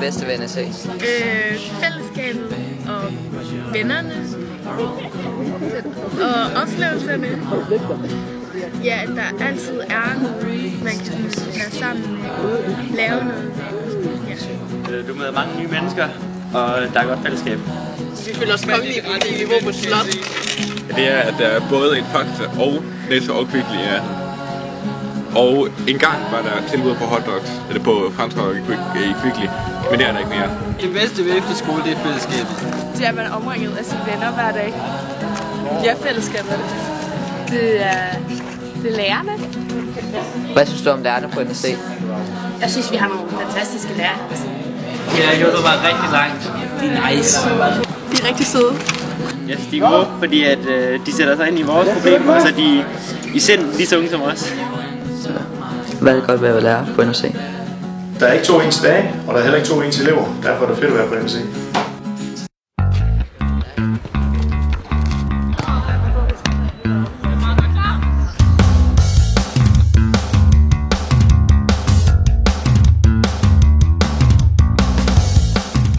bedste ved NSC? Fællesskabet og vennerne og oplevelserne. Ja, at der altid er noget, man kan være sammen med, lave noget. Ja. Du møder mange nye mennesker, og der er godt fællesskab. Vi føler os kongelige på det niveau på slot. Det er, at der er både en Fakta og Netto og Kvickly, ja. Og engang var der tilbud på hotdogs, eller på franskår i Kvickly, men det er der ikke mere. Det bedste ved efterskole, det er fællesskabet. Det er, at man er omringet af sine venner hver dag. Ja, fællesskabet er det bedste. Det er lærerne. Hvad synes du om lærerne på NSC? Jeg synes, vi har nogle fantastiske lærere. Jeg har hjulpet mig rigtig langt. De er nice. De er rigtig søde. Jeg synes, de er gode, fordi at, de sætter sig ind i vores problemer, og så er de i sind lige så unge som os. Hvad er det godt ved at være lærer på NSC? Der er ikke 2 ens dage, og der er heller ikke 2 ens elever. Derfor er det fedt at være på NSC.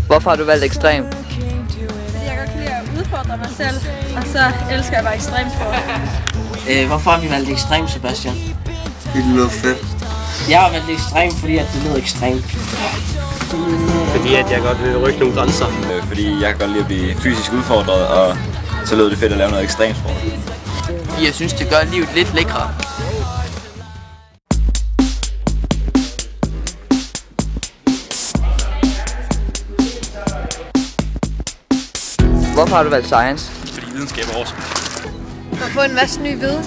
Hvorfor har du valgt ekstrem? Fordi jeg godt kan lide at udfordre mig selv, og så elsker jeg bare ekstremsport. Hvorfor har vi valgt ekstrem, Sebastian? Det lyder fedt. Jeg har valgt ekstrem, fordi at det lyder ekstremt. Fordi at jeg godt vil rykke nogle grænser. Fordi jeg kan godt lide at blive fysisk udfordret, og så lød det fedt at lave noget ekstremsport. Fordi jeg synes, det gør livet lidt lækre. Hvorfor har du valgt science? Fordi videnskab er awesome. For at få en masse ny viden.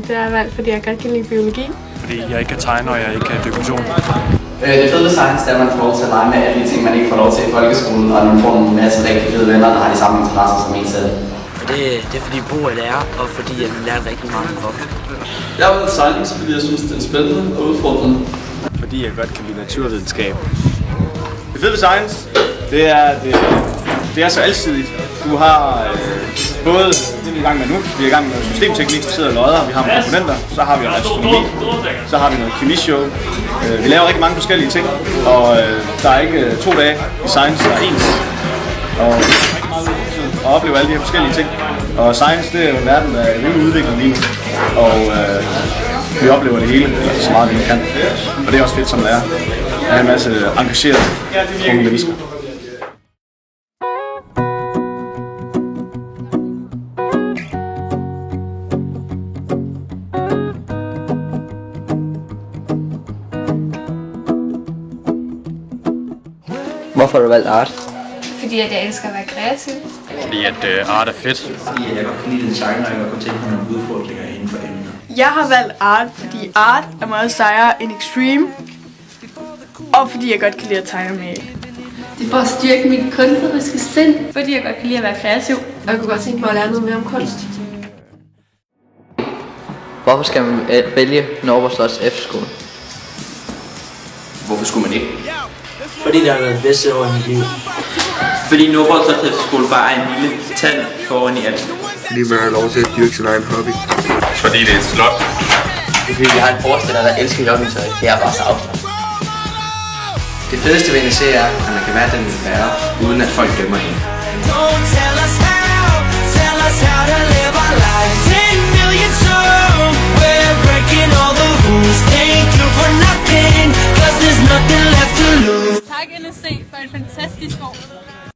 Det har jeg valgt, fordi jeg godt kan lide biologi. Fordi jeg ikke kan tegne, og jeg ikke kan definition. Det fede ved science er, at man får lov til at lege med alle de ting, man ikke får lov til i folkeskolen, og man får en masse rigtig fede venner, der har de samme interesser som en selv. Det er fordi Bo er lærer, og fordi jeg lærer rigtig meget om det. Jeg har valgt science, fordi jeg synes, det er spændende og udfordrende. Fordi jeg godt kan lide naturvidenskab. Det fede ved science, det er så alsidigt. Du har både det, vi er i gang med nu, vi er i gang med systemteknik, vi sidder og lodder, vi har nogle komponenter, så har vi noget astronomi, så har vi noget kemishow. Vi laver rigtig mange forskellige ting, og der er ikke 2 dage i science, der er ens. Og det er rigtig meget ud at opleve alle de her forskellige ting. Og science, det er jo en verden, der er rimelig udviklet lige nu, og vi oplever det hele, eller så meget vi nu kan. Og det er også fedt som lærer. Der er en masse engagerede unge mennesker. Hvorfor har du valgt art? Fordi jeg elsker at være kreativ. Fordi at art er fedt. Fordi jeg godt kan lide design, og jeg godt kunne tænke mig nogle udfordringer inden for emnet. Jeg har valgt art, fordi art er meget sejere end extreme. Og fordi jeg godt kan lide at tegne med. Det er for at styrke mit kunstneriske sind. Fordi jeg godt kan lide at være kreativ. Og jeg kunne godt tænke mig at lære noget mere om kunst. Hvorfor skal man vælge Nordborg Slots efterskole? Hvorfor skulle man ikke? Fordi det har været det bedste år i mit liv. Fordi Nordborg Slots efterskole bare er en lille tand foran i alt. Fordi man har lov til at dyrke sin egen hobby. Fordi det er et slot. Det er fordi, vi har en forstander, der elsker joggingtøj. Det er bare så afslappet. Det fedeste ved NSC er, at man kan være den, man vil være, uden at folk dømmer hende. Tak NSC for en fantastisk år.